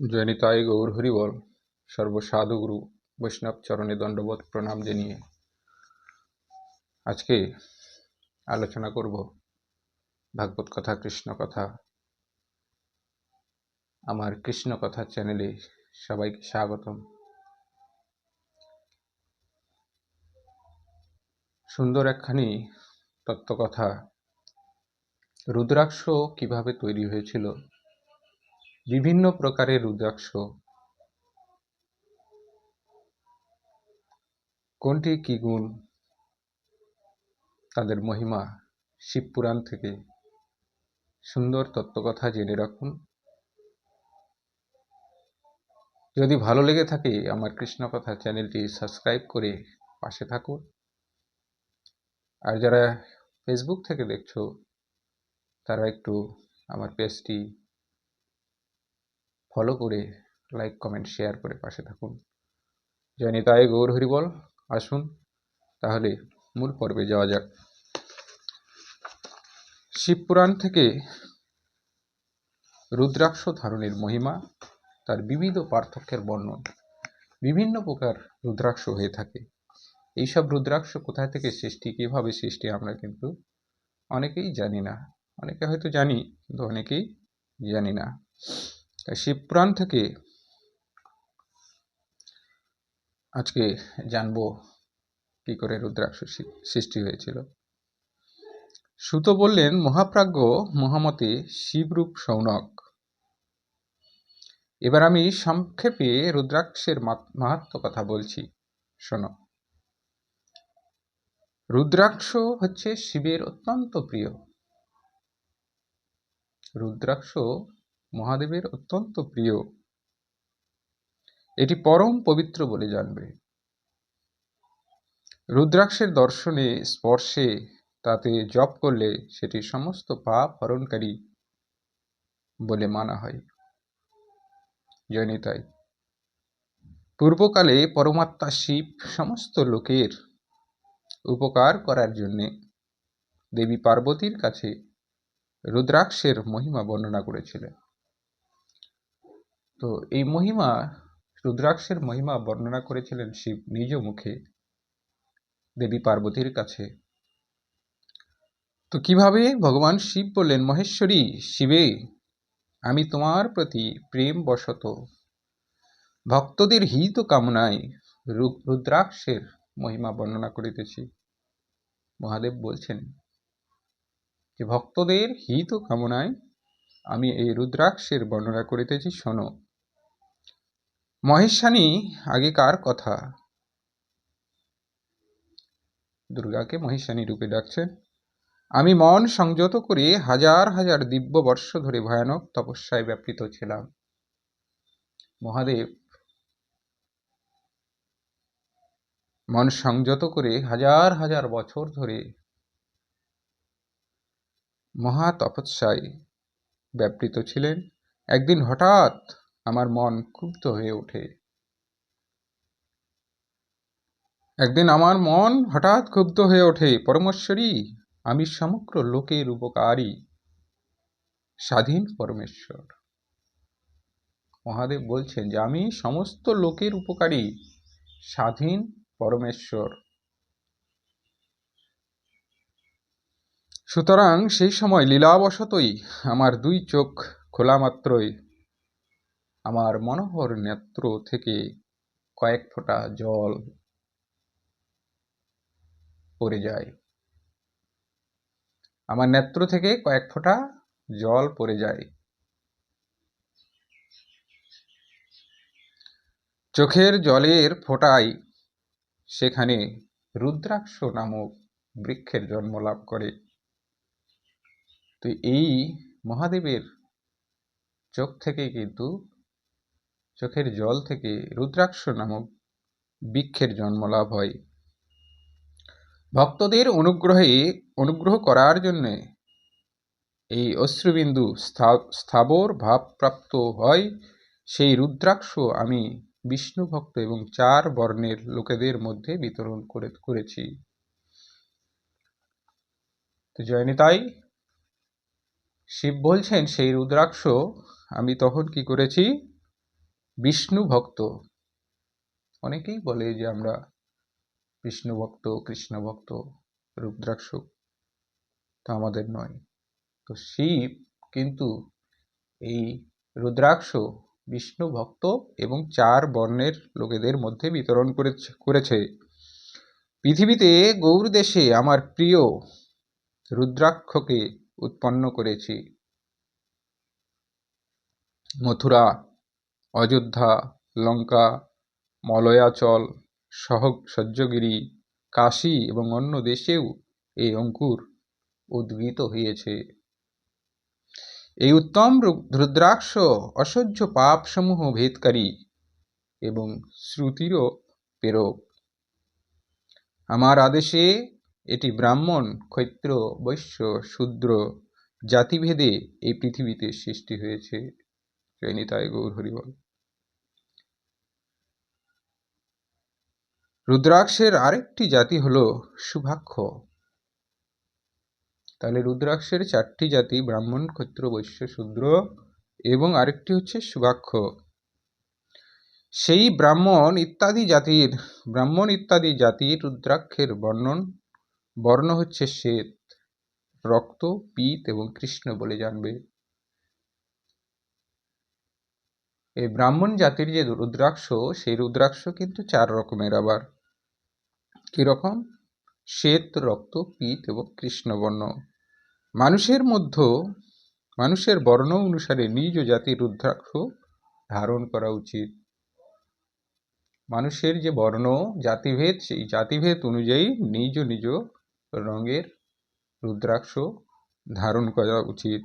জয়নিতাই গৌর হরিবল। সর্বসাধুগুরু বৈষ্ণব চরণে দণ্ডবোধ প্রণাম জানিয়ে আজকে আলোচনা করব ভাগবত কথা, কৃষ্ণ কথা। আমার কৃষ্ণ কথা চ্যানেলে সবাইকে স্বাগতম। সুন্দর একখানি তত্ত্বকথা, রুদ্রাক্ষ কিভাবে তৈরি হয়েছিল, বিভিন্ন প্রকারের রুদ্রাক্ষ, কোনটি কি গুণ, তাদের মহিমা শিবপুরাণ থেকে সুন্দর তত্ত্বকথা জেনে রাখুন। যদি ভালো লেগে থাকে আমার কৃষ্ণ কথা চ্যানেলটি সাবস্ক্রাইব করে পাশে থাকুন। আর যারা ফেসবুক থেকে দেখছো তারা একটু আমার পেজটি ফলো করে লাইক, কমেন্ট, শেয়ার করে পাশে থাকুন। জয় নিতাই গৌর হরিবল। আসুন তাহলে মূল পর্বে যাওয়া যাক। শিবপুরাণ থেকে রুদ্রাক্ষ ধারণের মহিমা, তার বিবিধ পার্থক্যের বর্ণন। বিভিন্ন প্রকার রুদ্রাক্ষ হয়ে থাকে। এইসব রুদ্রাক্ষ কোথায় থেকে সৃষ্টি, কিভাবে সৃষ্টি, আমরা কিন্তু অনেকেই জানি না। অনেকে হয়তো জানি, কিন্তু অনেকেই জানি না। শিবপুরাণ থেকে আজকে জানবো কি করে রুদ্রাক্ষ সৃষ্টি হয়েছিল। সুত বললেন, মহাপ্রাজ্ঞ মহামতে শিবরূপ শৌনক। এবার আমি সংক্ষেপে রুদ্রাক্ষের মাহাত্ম্য কথা বলছি, শোনো। রুদ্রাক্ষ হচ্ছে শিবের অত্যন্ত প্রিয়। রুদ্রাক্ষ মহাদেবের অত্যন্ত প্রিয়। এটি পরম পবিত্র বলে জানবে। রুদ্রাক্ষের দর্শনে, স্পর্শে, তাতে জপ করলে সেটি সমস্ত পাপ হরণকারী বলে মানা হয়। জয়নিতাই। পূর্বকালে পরমাত্মা শিব সমস্ত লোকের উপকার করার জন্যে দেবী পার্বতীর কাছে রুদ্রাক্ষের মহিমা বর্ণনা করেছিলেন। তো এই মহিমা, রুদ্রাক্ষের মহিমা বর্ণনা করেছিলেন শিব নিজ মুখে দেবী পার্বতীর কাছে। তো কিভাবে ভগবান শিব বললেন, মহেশ্বরী শিবে, আমি তোমার প্রতি প্রেম বশত ভক্তদের হিত কামনায় রুদ্রাক্ষের মহিমা বর্ণনা করিতেছি। মহাদেব বলছেন যে ভক্তদের হিত কামনায় আমি এই রুদ্রাক্ষের বর্ণনা করিতেছি, শোনো। মহেশানী আগেকার কথা, দুর্গাকে মহেশানী রূপে ডাকছেন। আমি মন সংযত করে হাজার হাজার দিব্য বর্ষ ধরে ভয়ানক তপস্যায় ব্যাপৃত ছিলাম। মহাদেব মন সংযত করে হাজার হাজার বছর ধরে মহা তপস্যায় ব্যাপৃত ছিলেন। একদিন হঠাৎ আমার মন ক্ষুব্ধ হয়ে ওঠে। পরমেশ্বরী, আমি সমগ্র লোকের উপকারী স্বাধীন পরমেশ্বর। মহাদেব বলছেন যে আমি সমস্ত লোকের উপকারী স্বাধীন পরমেশ্বর। সুতরাং সেই সময় লীলাবশতই আমার দুই চোখ খোলা মাত্রই আমার মনোহর নেত্র থেকে কয়েক ফোঁটা জল পড়ে যায়। আমার নেত্র থেকে কয়েক ফোঁটা জল পড়ে যায়। চোখের জলের ফোঁটায় সেখানে রুদ্রাক্ষ নামক বৃক্ষের জন্ম লাভ করে। তো এই মহাদেবের চোখ থেকে কিন্তু, চোখের জল থেকে রুদ্রাক্ষ নামক বৃক্ষের জন্ম লাভ হয়। ভক্তদের অনুগ্রহ করার জন্য এই অশ্রুবিন্দু স্থাবর ভাবপ্রাপ্ত হয়। সেই রুদ্রাক্ষ আমি বিষ্ণু ভক্ত এবং 4 বর্ণের লোকেদের মধ্যে বিতরণ করেছি। তো জয়নিতাই, শিব বলছেন সেই রুদ্রাক্ষ আমি তখন কি করেছি, বিষ্ণু ভক্ত। অনেকেই বলে যে আমরা বিষ্ণু ভক্ত, কৃষ্ণ ভক্ত, রুদ্রাক্ষ তা আমাদের নয়। তো শিব কিন্তু এই রুদ্রাক্ষ বিষ্ণু ভক্ত এবং 4 বর্ণের লোকেদের মধ্যে বিতরণ করেছে। পৃথিবীতে গৌর দেশে আমার প্রিয় রুদ্রাক্ষকে উৎপন্ন করেছি। মথুরা, অযোধ্যা, লঙ্কা, মলয়াচল, সহ্যগিরি, কাশী এবং অন্য দেশেও এই অঙ্কুর উদ্গীত হয়েছে। এই উত্তম রুদ্রাক্ষ অসহ্য পাপসমূহ ভেদকারী এবং শ্রুতিরও প্রেরক। আমার আদেশে এটি ব্রাহ্মণ, ক্ষত্র, বৈশ্য, শূদ্র জাতিভেদে এই পৃথিবীতে সৃষ্টি হয়েছে। জয় নিতাই গৌর হরি বল। রুদ্রাক্ষের আরেকটি জাতি হলো শুভাক্ষ। তাহলে রুদ্রাক্ষের 4টি জাতি, ব্রাহ্মণ, ক্ষত্র, বৈশ্য, শূদ্র এবং আরেকটি হচ্ছে শুভাক্ষ। সেই ব্রাহ্মণ ইত্যাদি জাতির রুদ্রাক্ষের বর্ণ হচ্ছে শ্বেত, রক্ত, পীত এবং কৃষ্ণ বলে জানবে। এই ব্রাহ্মণ জাতির যে রুদ্রাক্ষ, সেই রুদ্রাক্ষ কিন্তু 4 রকমের। আবার কিরকম? শ্বেত, রক্ত, পীত এবং কৃষ্ণ বর্ণ। মানুষের বর্ণ অনুসারে নিজ জাতির রুদ্রাক্ষ ধারণ করা উচিত। মানুষের যে বর্ণ জাতিভেদ, সেই জাতিভেদ অনুযায়ী নিজ নিজ রঙের রুদ্রাক্ষ ধারণ করা উচিত।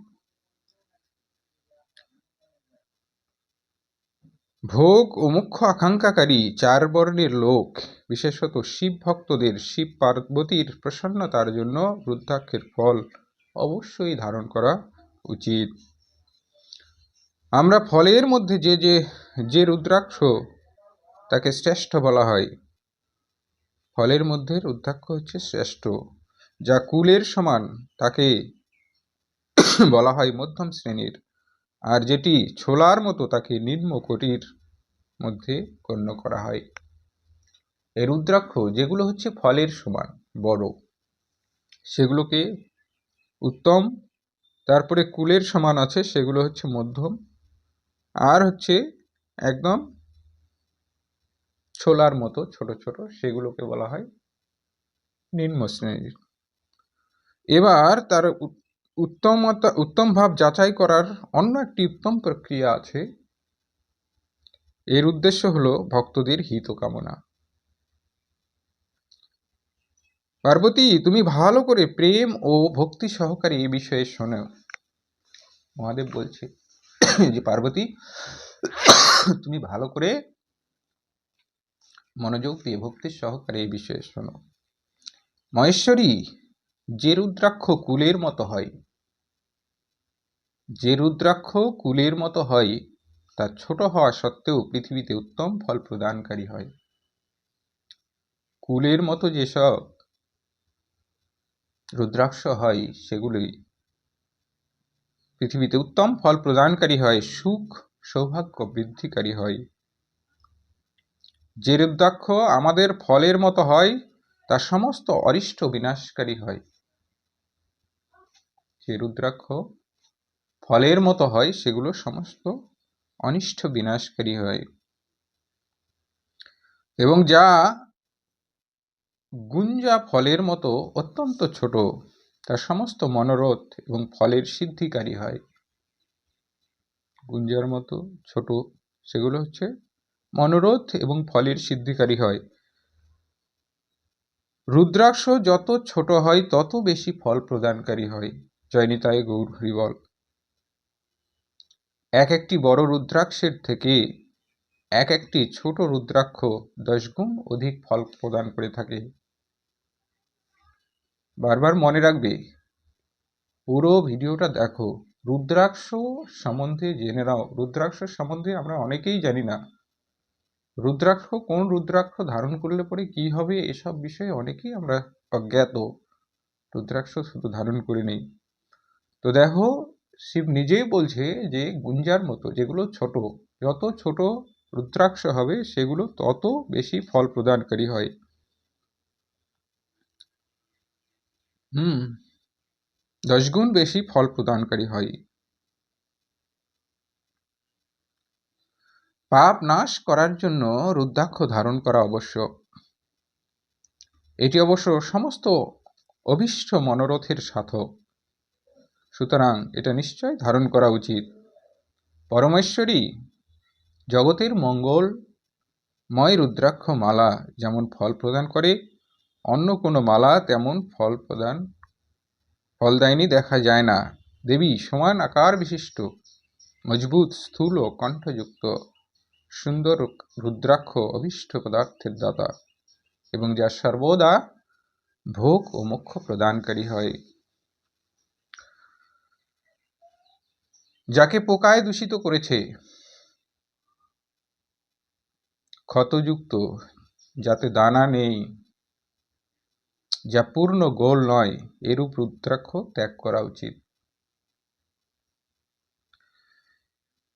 ভোগ ও মুখ্য আকাঙ্ক্ষাকারী 4 বর্ণের লোক, বিশেষত শিব ভক্তদের শিব পার্বতীর প্রসন্নতার জন্য রুদ্রাক্ষের ফল অবশ্যই ধারণ করা উচিত। আমরা ফলের মধ্যে যে রুদ্রাক্ষ তাকে শ্রেষ্ঠ বলা হয়। ফলের মধ্যে রুদ্রাক্ষ হচ্ছে শ্রেষ্ঠ। যা কুলের সমান তাকে বলা হয় মধ্যম শ্রেণীর, আর যেটি ছোলার মতো তাকে নিম্ন কোটির মধ্যে গণ্য করা হয়। এই রুদ্রাক্ষ যেগুলো হচ্ছে ফলের সমান বড়, সেগুলোকে উত্তম। তারপরে কুলের সমান আছে, সেগুলো হচ্ছে মধ্যম। আর হচ্ছে একদম ছোলার মতো ছোট ছোট, সেগুলোকে বলা হয় নিম্ন শ্রেণীর। এবার তার উত্তম ভাব যাচাই করার অন্য একটি উত্তম প্রক্রিয়া আছে। এর উদ্দেশ্য হলো ভক্তদের হিত কামনা। পার্বতী, তুমি ভালো করে প্রেম ও ভক্তি সহকারে এই বিষয়ে শোনো। মহাদেব বলছে যে পার্বতী, তুমি ভালো করে মনোযোগ দিয়ে ভক্তি সহকারে এই বিষয়ে শোনো। মহেশ্বরী, যে রুদ্রাক্ষ কুলের মতো হয় তা ছোট হওয়া সত্ত্বেও পৃথিবীতে উত্তম ফল প্রদানকারী হয়। কুলের মতো যেসব রুদ্রাক্ষ হয় সেগুলি পৃথিবীতে উত্তম ফল প্রদানকারী হয়, সুখ সৌভাগ্য বৃদ্ধিকারী হয়। যে রুদ্রাক্ষ আমাদের ফলের মতো হয় তা সমস্ত অরিষ্ট বিনাশকারী হয়। যে রুদ্রাক্ষ ফলের মতো হয় সেগুলো সমস্ত অনিষ্ট বিনাশকারী হয়। এবং যা গুঞ্জা ফলের মতো অত্যন্ত ছোট, তা সমস্ত মনোরথ এবং ফলের সিদ্ধিকারী হয়। গুঞ্জার মতো ছোট, সেগুলো হচ্ছে মনোরথ এবং ফলের সিদ্ধিকারী হয়। রুদ্রাক্ষ যত ছোট হয় তত বেশি ফল প্রদানকারী হয়। জয় নিতাই গৌর হরি বল। একটি বড় রুদ্রাক্ষের থেকে একটি ছোট রুদ্রাক্ষ 10 গুণ অধিক ফল প্রদান করে থাকে। বারবার মনে রাখবে, পুরো ভিডিওটা দেখো, রুদ্রাক্ষ সম্বন্ধে জেনে নাও। রুদ্রাক্ষ সম্বন্ধে আমরা অনেকেই জানি না। রুদ্রাক্ষ, কোন রুদ্রাক্ষ ধারণ করলে পরে কি হবে, এসব বিষয়ে অনেকেই আমরা অজ্ঞাত। রুদ্রাক্ষ শুধু ধারণ করে নেই। তো দেখো, শিব নিজেই বলছে যে গুঞ্জার মতো, যেগুলো ছোট, যত ছোট রুদ্রাক্ষ হবে সেগুলো তত বেশি ফল প্রদানকারী হয়। 10 গুণ বেশি ফল প্রদানকারী হয়। পাপ নাশ করার জন্য রুদ্রাক্ষ ধারণ করা আবশ্যক। এটি অবশ্য সমস্ত অভীষ্ট মনোরথের সাধক, সুতরাং এটা নিশ্চয় ধারণ করা উচিত। পরমেশ্বরী জগতের মঙ্গলময় রুদ্রাক্ষ মালা যেমন ফল প্রদান করে, অন্য কোনো মালা তেমন ফলদায়িনী দেখা যায় না। দেবী সমান আকার বিশিষ্ট, মজবুত, স্থূল ও কণ্ঠযুক্ত সুন্দর রুদ্রাক্ষ অভীষ্ট পদার্থের দাতা এবং যা সর্বদা ভোগ ও মোক্ষ প্রদানকারী হয়। যাকে পোকায় দূষিত করেছে, ক্ষতযুক্ত, যাতে দানা নেই, যা পূর্ণ গোল নয়, এরূপ রুদ্রাক্ষ ত্যাগ করা উচিত।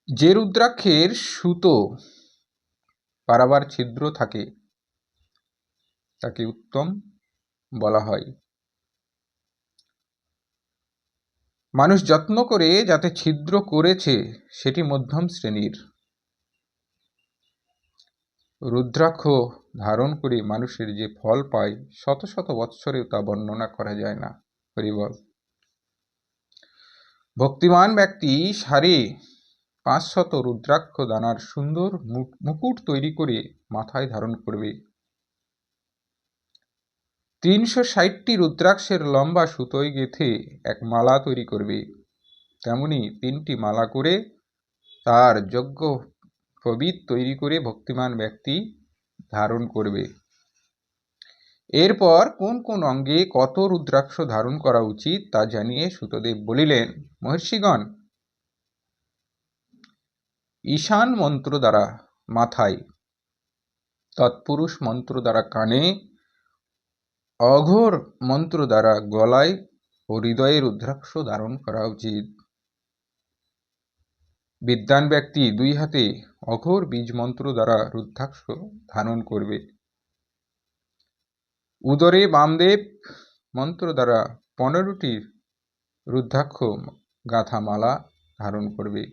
যে রুদ্রাক্ষের সুতো পারাবার ছিদ্র থাকে তাকে উত্তম বলা হয়। মানুষ যত্ন করে যাতে ছিদ্র করেছে সেটি মধ্যম শ্রেণীর। রুদ্রাক্ষ ধারণ করে মানুষের যে ফল পায় শত শত বৎসরেও তা বর্ণনা করা যায় না। হরিবল। ভক্তিমান ব্যক্তি 550 রুদ্রাক্ষ দানার সুন্দর মুকুট তৈরি করে মাথায় ধারণ করবে। 360টি রুদ্রাক্ষের লম্বা সুতোয় গেঁথে এক মালা তৈরি করবে। তেমনি 3টি মালা করে তার যোগ্য প্রবীত তৈরি করে ভক্তিমান ব্যক্তি ধারণ করবে। এরপর কোন কোন অঙ্গে কত রুদ্রাক্ষ ধারণ করা উচিত তা জানিয়ে সুতদেব বলিলেন, মহর্ষিগণ, ঈশান মন্ত্র দ্বারা মাথায়, তৎপুরুষ মন্ত্র দ্বারা কানে, অঘোর মন্ত্র দ্বারা গলায় ও হৃদয়ে রুদ্রাক্ষ ধারণ করা উচিত। বিদ্বান ব্যক্তি 2 হাতে অঘোর বীজ মন্ত্র দ্বারা রুদ্রাক্ষ ধারণ করবে। উদরে বামদেব মন্ত্র দ্বারা 15টি রুদ্রাক্ষ গাঁথা মালা ধারণ করবে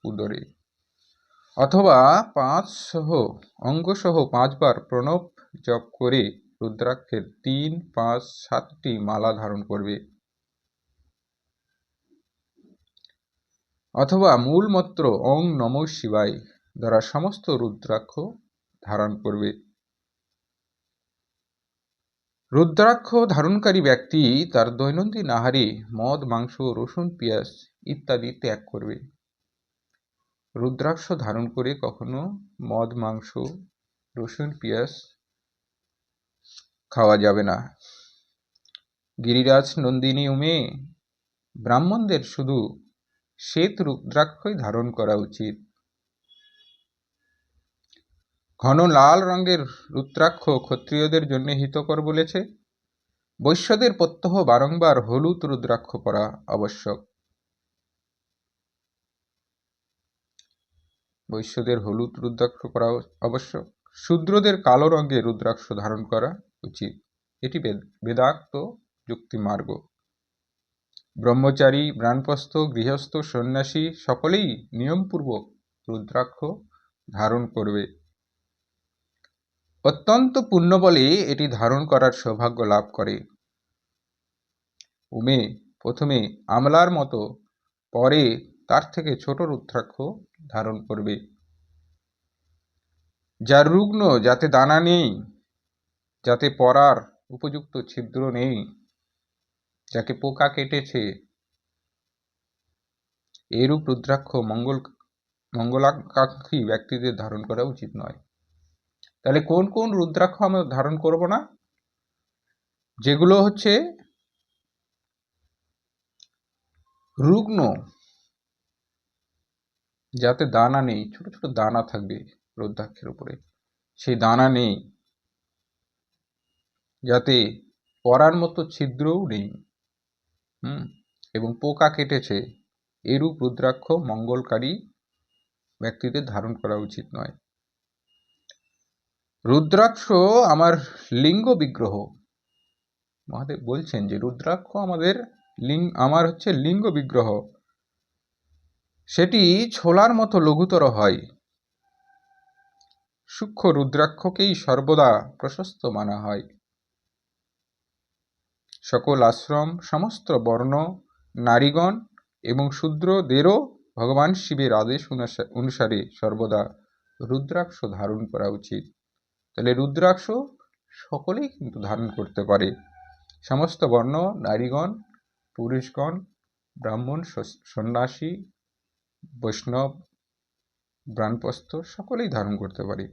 উদরে, অথবা 5 অঙ্গসহ 5 বার প্রণব জপ করে রুদ্রাক্ষের 3, 5, 7টি মালা ধারণ করবে, অথবা মূল মন্ত্র ওং নমঃ শিবায় দ্বারা সমস্ত রুদ্রাক্ষ ধারণ করবে। রুদ্রাক্ষ ধারণকারী ব্যক্তি তার দৈনন্দিন আহারে মদ, মাংস, রসুন, পেঁয়াজ ইত্যাদি ত্যাগ করবে। রুদ্রাক্ষ ধারণ করে কখনো মদ, মাংস, রসুন, পেঁয়াজ খাওয়া যাবে না। গিরিরাজ নন্দিনী উমে ব্রাহ্মণদের শুধু শ্বেত রুদ্রাক্ষই ধারণ করা উচিত। ঘন লাল রঙের রুদ্রাক্ষ ক্ষত্রিয়দের জন্য হিতকর বলেছে। বৈশ্যদের প্রত্যহ বারংবার হলুদ রুদ্রাক্ষ পরা আবশ্যক। বৈশ্যদের হলুদ রুদ্রাক্ষ পরা আবশ্যক। শূদ্রদের কালো রঙের রুদ্রাক্ষ ধারণ করা উচিত। এটি বেদাক্ত যুক্তিমার্গ। ব্রহ্মচারী, বানপ্রস্থ, গৃহস্থ, সন্ন্যাসী সকলেই নিয়মপূর্বক রুদ্রাক্ষ ধারণ করবে। অত্যন্ত পুণ্যবলে এটি ধারণ করার সৌভাগ্য লাভ করে। উমে প্রথমে আমলার মতো, পরে তার থেকে ছোট রুদ্রাক্ষ ধারণ করবে। যার রুগ্ন, যাতে দানা নেই, যাতে পরার উপযুক্ত ছিদ্র নেই, যাকে পোকা কেটেছে, এরূপ রুদ্রাক্ষ মঙ্গলাকাঙ্ক্ষী ব্যক্তিদের ধারণ করা উচিত নয়। তাহলে কোন কোন রুদ্রাক্ষ আমরা ধারণ করব না? যেগুলো হচ্ছে রুগ্ন, যাতে দানা নেই, ছোট ছোট দানা থাকবে রুদ্রাক্ষের উপরে, সেই দানা নেই, যাতে পরার মতো ছিদ্রও নেই, এবং পোকা কেটেছে, এরূপ রুদ্রাক্ষ মঙ্গলকারী ব্যক্তিদের ধারণ করা উচিত নয়। রুদ্রাক্ষ আমার লিঙ্গ বিগ্রহ। মহাদেব বলছেন যে রুদ্রাক্ষ আমার হচ্ছে লিঙ্গ বিগ্রহ। সেটি ছোলার মতো লঘুতর হয়। সূক্ষ্ম রুদ্রাক্ষকেই সর্বদা প্রশস্ত মানা হয়। সকল আশ্রম, সমস্ত বর্ণ, নারীগণ এবং শূদ্রদেরও ভগবান শিবের আদেশ অনুসারে সর্বদা রুদ্রাক্ষ ধারণ করা উচিত। তাহলে রুদ্রাক্ষ সকলেই কিন্তু ধারণ করতে পারে। সমস্ত বর্ণ, নারীগণ, পুরুষগণ, ব্রাহ্মণ, সন্ন্যাসী, বৈষ্ণব, ব্রাহ্মণস্থ সকলেই ধারণ করতে পারে।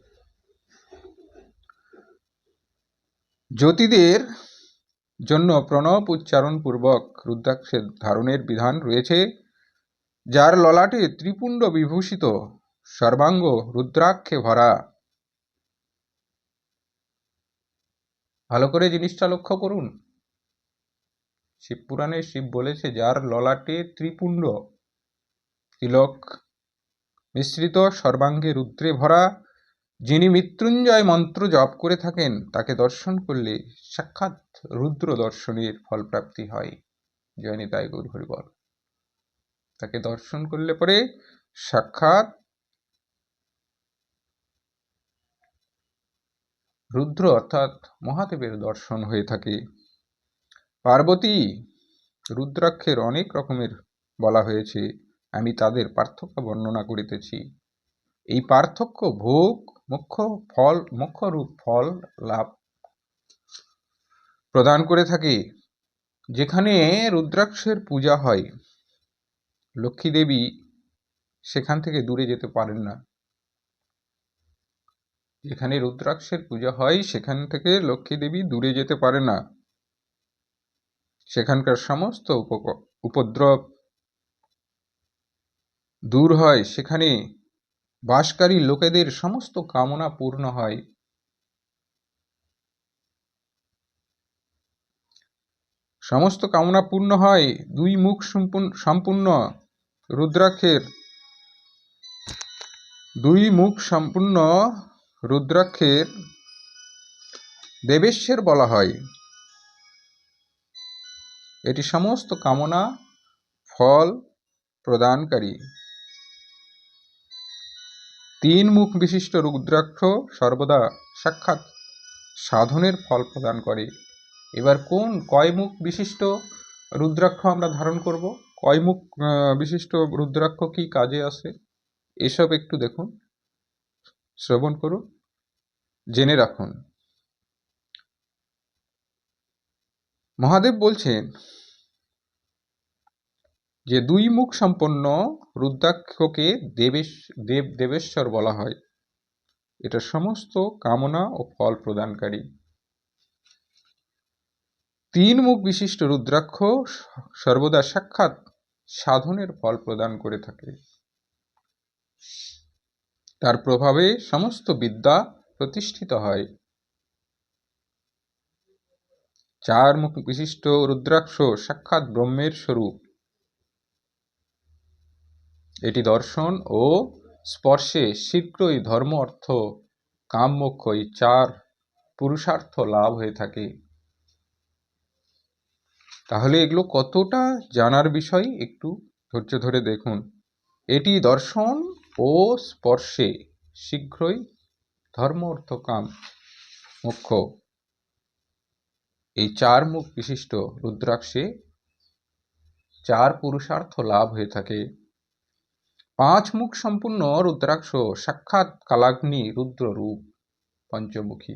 জ্যোতিদের জন্য প্রণব উচ্চারণ পূর্বক রুদ্রাক্ষের ধারণের বিধান রয়েছে। যার ললাটে ত্রিপুণ্ড বিভূষিত, সর্বাঙ্গ রুদ্রাক্ষে ভরা। ভালো করে জিনিসটা লক্ষ্য করুন। শিবপুরাণে শিব বলেছে যার ললাটে ত্রিপুণ্ড তিলক মিশ্রিত, সর্বাঙ্গে রুদ্রে ভরা, যিনি মৃত্যুঞ্জয় মন্ত্র জপ করে থাকেন তাকে দর্শন করলে সাক্ষাৎ রুদ্র দর্শনের ফলপ্রাপ্তি হয়। জয় নিতাই গৌর হরি বল। তাকে দর্শন করলে পরে সাক্ষাৎ রুদ্র অর্থাৎ মহাদেবের দর্শন হয়ে থাকে। পার্বতী রুদ্রাক্ষের অনেক রকমের বলা হয়েছে, আমি তাদের পার্থক্য বর্ণনা করিতেছি। এই পার্থক্য ভোগ, মুখ্য রূপ ফল লাভ প্রদান করে থাকে। যেখানে রুদ্রাক্ষের পূজা হয়, লক্ষ্মী দেবী সেখান থেকে দূরে যেতে পারেন না। যেখানে রুদ্রাক্ষের পূজা হয় সেখান থেকে লক্ষ্মী দেবী দূরে যেতে পারে না। সেখানকার সমস্ত উপদ্রব দূর হয়। সেখানে বাসকারী লোকেদের সমস্ত কামনা পূর্ণ হয়। সমস্ত কামনা পূর্ণ হয়। দুই মুখ সম্পূর্ণ রুদ্রাক্ষের দেবেশ্বর বলা হয়। এটি সমস্ত কামনা ফল প্রদানকারী। তিন মুখ বিশিষ্ট রুদ্রাক্ষ সর্বদা সাক্ষাৎ সাধনের ফল প্রদান করে। এবার কয় মুখ বিশিষ্ট রুদ্রাক্ষ আমরা ধারণ করব? কয় মুখ বিশিষ্ট রুদ্রাক্ষ কি কাজে আসে এসব একটু দেখুন, শ্রবণ করুন, জেনে রাখুন। মহাদেব বলছেন যে দুই মুখ সম্পন্ন রুদ্রাক্ষকে দেবেশ্বর বলা হয়। এটা সমস্ত কামনা ও ফল প্রদানকারী। তিন মুখ বিশিষ্ট রুদ্রাক্ষ সর্বদা সাক্ষাৎ সাধনের ফল প্রদান করে থাকে। তার প্রভাবে সমস্ত বিদ্যা প্রতিষ্ঠিত হয়। চার মুখ বিশিষ্ট রুদ্রাক্ষ সাক্ষাৎ ব্রহ্মের স্বরূপ। এটি দর্শন ও স্পর্শে শীঘ্রই ধর্ম, অর্থ, কাম, মোক্ষ এই চার পুরুষার্থ লাভ হয়ে থাকে। তাহলে এগুলো কতটা জানার বিষয় একটু ধৈর্য ধরে দেখুন। এটি দর্শন ও স্পর্শে শীঘ্রই ধর্ম, অর্থ, কাম, মোক্ষ এই চার মুখ বিশিষ্ট রুদ্রাক্ষে চার পুরুষার্থ লাভ হয়ে থাকে। পাঁচ মুখ সম্পূর্ণ রুদ্রাক্ষ সাক্ষাৎ কালাগ্নি রুদ্র রূপ। পঞ্চমুখী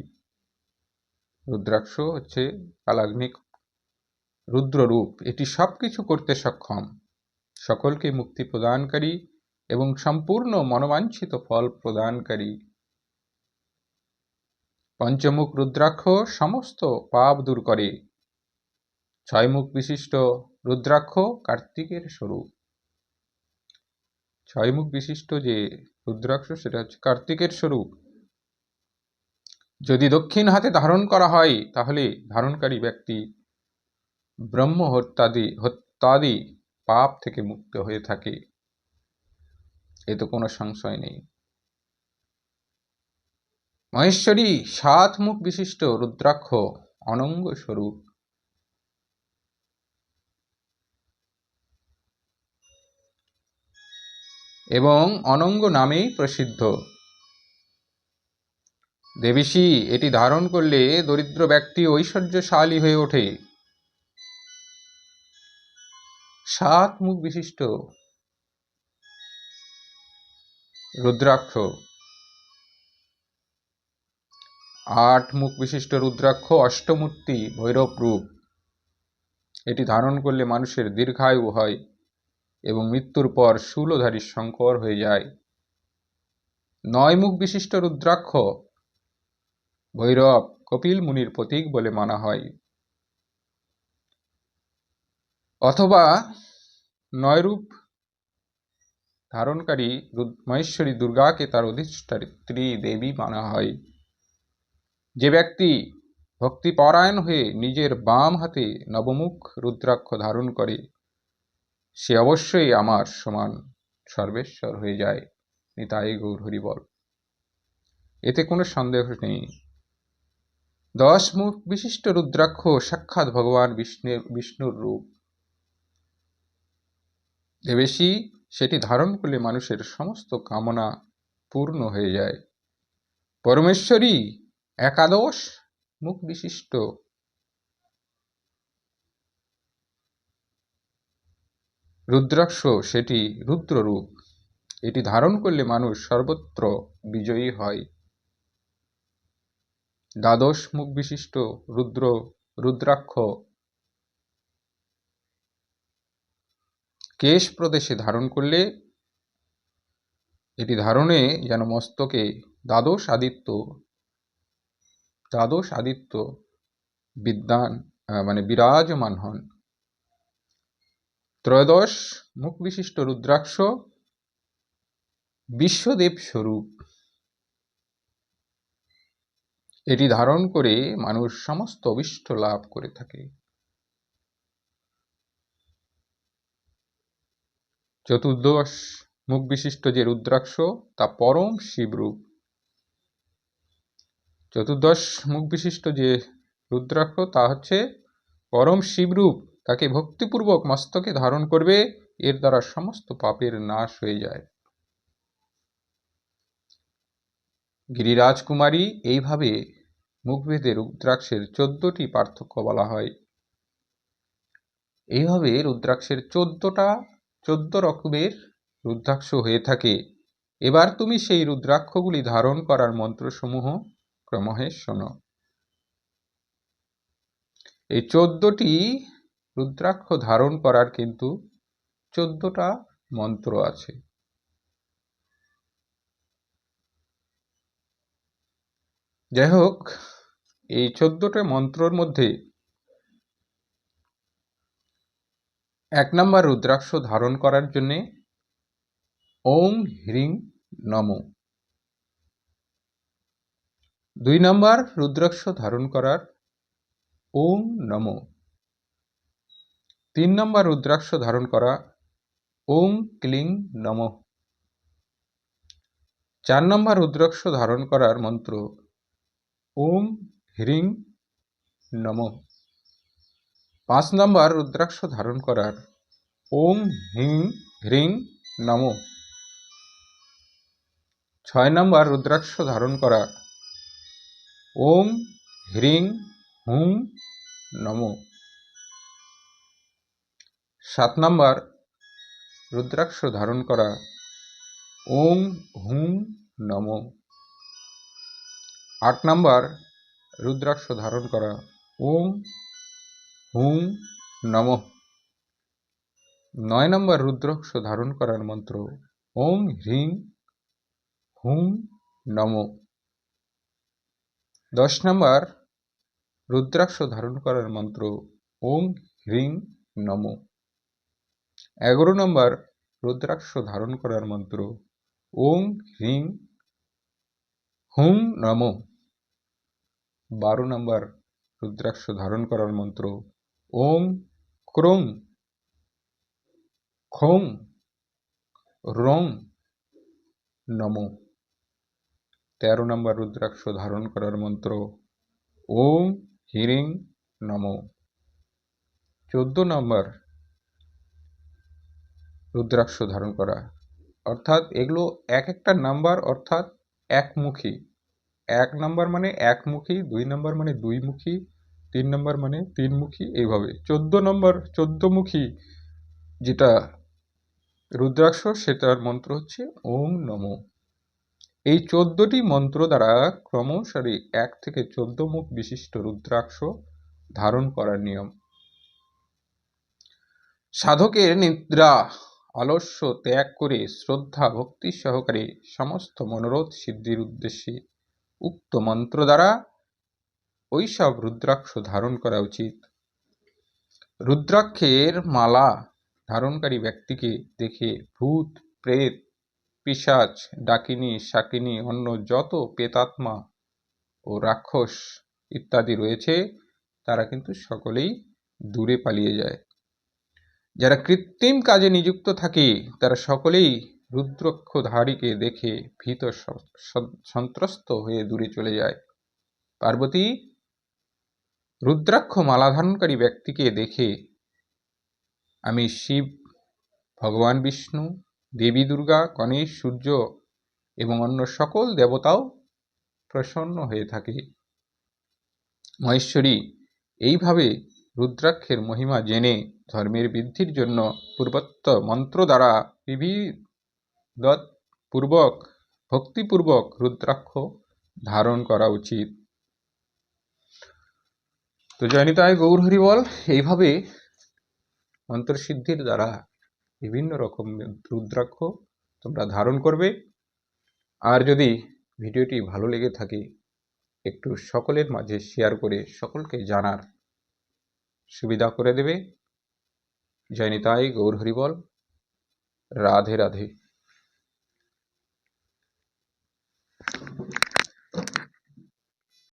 রুদ্রাক্ষ হচ্ছে কালাগ্নি রুদ্র রূপ। এটি সবকিছু করতে সক্ষম, সকলকে মুক্তি প্রদানকারী এবং সম্পূর্ণ মনোবাঞ্ছিত ফল প্রদানকারী। পঞ্চমুখ রুদ্রাক্ষ সমস্ত পাপ দূর করে। ছয় মুখ বিশিষ্ট রুদ্রাক্ষ কার্তিকের স্বরূপ। ছয় মুখ বিশিষ্ট যে রুদ্রাক্ষ সেটা হচ্ছে কার্তিকের স্বরূপ। যদি দক্ষিণ হাতে ধারণ করা হয় তাহলে ধারণকারী ব্যক্তি ব্রহ্ম হত্যাদি পাপ থেকে মুক্ত হয়ে থাকে। এতে কোনো সংশয় নেই। মহেশ্বরী 7 মুখ বিশিষ্ট রুদ্রাক্ষ অনঙ্গ স্বরূপ। এবং অনঙ্গ নামেই প্রসিদ্ধ। দেবীশী এটি ধারণ করলে দরিদ্র ব্যক্তি ঐশ্বর্যশালী হয়ে ওঠে। 7 মুখ বিশিষ্ট রুদ্রাক্ষ, 8 মুখ বিশিষ্ট রুদ্রাক্ষ অষ্টমূর্তি ভৈরব রূপ। এটি ধারণ করলে মানুষের দীর্ঘায়ু হয় এবং মৃত্যুর পর শূলধারী শঙ্কর হয়ে যায়। 9 মুখ বিশিষ্ট রুদ্রাক্ষ ভৈরব কপিল মুনির প্রতীক বলে মানা হয়। অথবা 9 রূপ ধারণকারী মহেশ্বরী দুর্গাকে তার অধিষ্ঠাত্রী দেবী মানা হয়। যে ব্যক্তি ভক্তিপরায়ণ হয়ে নিজের বাম হাতে নবমুখ রুদ্রাক্ষ ধারণ করে সে অবশ্যই আমার সমান সর্বেশ্বর হয়ে যায়। নিতাই গৌর হরি বল। এতে কোনো সন্দেহ নেই। 10 মুখ বিশিষ্ট রুদ্রাক্ষ সাক্ষাৎ ভগবান বিষ্ণুর রূপ। দেবেশী সেটি ধারণ করলে মানুষের সমস্ত কামনা পূর্ণ হয়ে যায়। পরমেশ্বরী 11 মুখ বিশিষ্ট রুদ্রাক্ষ, সেটি রুদ্ররূপ। এটি ধারণ করলে মানুষ সর্বত্র বিজয়ী হয়। 12 মুখ বিশিষ্ট রুদ্রাক্ষ কেশ প্রদেশে ধারণ করলে এটি ধারণে যেন মস্তকে দ্বাদশ আদিত্য বিদ্যান বিরাজমান হন। 13 মুখ বিশিষ্ট রুদ্রাক্ষ বিশ্বদেব স্বরূপ। এটি ধারণ করে মানুষ সমস্ত অভীষ্ট লাভ করে থাকে। 14 মুখ বিশিষ্ট যে রুদ্রাক্ষ তা পরম শিবরূপ। 14 মুখ বিশিষ্ট যে রুদ্রাক্ষ তা হচ্ছে পরম শিবরূপ। তাকে ভক্তিপূর্বক মস্তকে ধারণ করবে, এর দ্বারা সমস্ত পাপের নাশ হয়ে যায়। গিরিরাজকুমারী এইভাবে মুখভেদে রুদ্রাক্ষের 14টি পার্থক্য বলা হয়। এইভাবে রুদ্রাক্ষের 14 রকমের রুদ্রাক্ষ হয়ে থাকে। এবার তুমি সেই রুদ্রাক্ষগুলি ধারণ করার মন্ত্রসমূহ ক্রমে শোনো। এই 14টি রুদ্রাক্ষ ধারণ করার কিন্তু 14টা মন্ত্র আছে। যাই হোক, এই 14টা মন্ত্রর মধ্যে 1 নম্বর রুদ্রাক্ষ ধারণ করার জন্য ওম হ্রিং নমঃ। 2 নম্বর রুদ্রাক্ষ ধারণ করার ওম নমঃ। 3 নম্বর রুদ্রাক্ষ ধারণ করা ওম ক্লিং নমঃ। 4 নম্বর রুদ্রাক্ষ ধারণ করার মন্ত্র ওম হ্রিং নমঃ। 5 নম্বর রুদ্রাক্ষ ধারণ করার ওম হ্রিং নমঃ। 6 নম্বর রুদ্রাক্ষ ধারণ করা ওম হ্রিং হুম নমঃ। 7 নম্বর রুদ্রাক্ষ ধারণ করা ওম হুম নমঃ। 8 নম্বর রুদ্রাক্ষ ধারণ করা ওম হুম নমঃ। 9 নম্বর রুদ্রাক্ষ ধারণ করার মন্ত্র ওম হ্রিং হুম নমঃ। 10 নম্বর রুদ্রাক্ষ ধারণ করার মন্ত্র ওম হ্রিং নমঃ। 11 নম্বর রুদ্রাক্ষ ধারণ করার মন্ত্র ওম হ্রিং হুম নমঃ। 12 নম্বর রুদ্রাক্ষ ধারণ করার মন্ত্র ওম ক্রোং খোং রোং নমঃ। 13 নম্বর রুদ্রাক্ষ ধারণ করার মন্ত্র ওম হ্রিং নমঃ। 14 নম্বর রুদ্রাক্ষ ধারণ করা, অর্থাৎ এগুলো এক একটা নাম্বার অর্থাৎ একমুখী। 1 নম্বর মানে একমুখী, 2 নম্বর মানে দুইমুখী, 3 নম্বর মানে তিনমুখী, এইভাবে 14 নম্বর 14মুখী যেটা রুদ্রাক্ষ, সেটার মন্ত্র হচ্ছে ওম নমঃ। এই 14টি মন্ত্র দ্বারা ক্রমশই 1 থেকে 14 মুখ বিশিষ্ট রুদ্রাক্ষ ধারণ করার নিয়ম। সাধকের নিদ্রা আলস্য ত্যাগ করে শ্রদ্ধা ভক্তি সহকারে সমস্ত মনোরথ সিদ্ধির উদ্দেশ্যে উক্ত মন্ত্র দ্বারা ওইসব রুদ্রাক্ষ ধারণ করা উচিত। রুদ্রাক্ষের মালা ধারণকারী ব্যক্তিকে দেখে ভূত প্রেত পিশাচ ডাকিনী শাকিনী অন্য যত প্রেতাত্মা ও রাক্ষস ইত্যাদি রয়েছে তারা কিন্তু সকলেই দূরে পালিয়ে যায়। যারা কৃত্রিম কাজে নিযুক্ত থাকে তারা সকলেই রুদ্রাক্ষধারীকে দেখে ভীত সন্ত্রস্ত হয়ে দূরে চলে যায়। পার্বতী রুদ্রাক্ষ মালা ধারণকারী ব্যক্তিকে দেখে আমি শিব, ভগবান বিষ্ণু, দেবী দুর্গা, গণেশ, সূর্য এবং অন্য সকল দেবতাও প্রসন্ন হয়ে থাকে। মহেশ্বরী এইভাবে রুদ্রাক্ষের মহিমা জেনে ধর্মের বৃদ্ধির জন্য পূর্বোক্ত মন্ত্র দ্বারা বিধিবৎপূর্বক ভক্তিপূর্বক রুদ্রাক্ষ ধারণ করা উচিত। তো জয়নিতাই গৌর হরি বল। এইভাবে মন্ত্রসিদ্ধির দ্বারা বিভিন্ন রকম রুদ্রাক্ষ তোমরা ধারণ করবে। আর যদি ভিডিওটি ভালো লেগে থাকে একটু সকলের মাঝে শেয়ার করে সকলকে জানার সুবিধা করে দেবে। জয় নিতাই গৌর হরি বল। রাধে রাধে।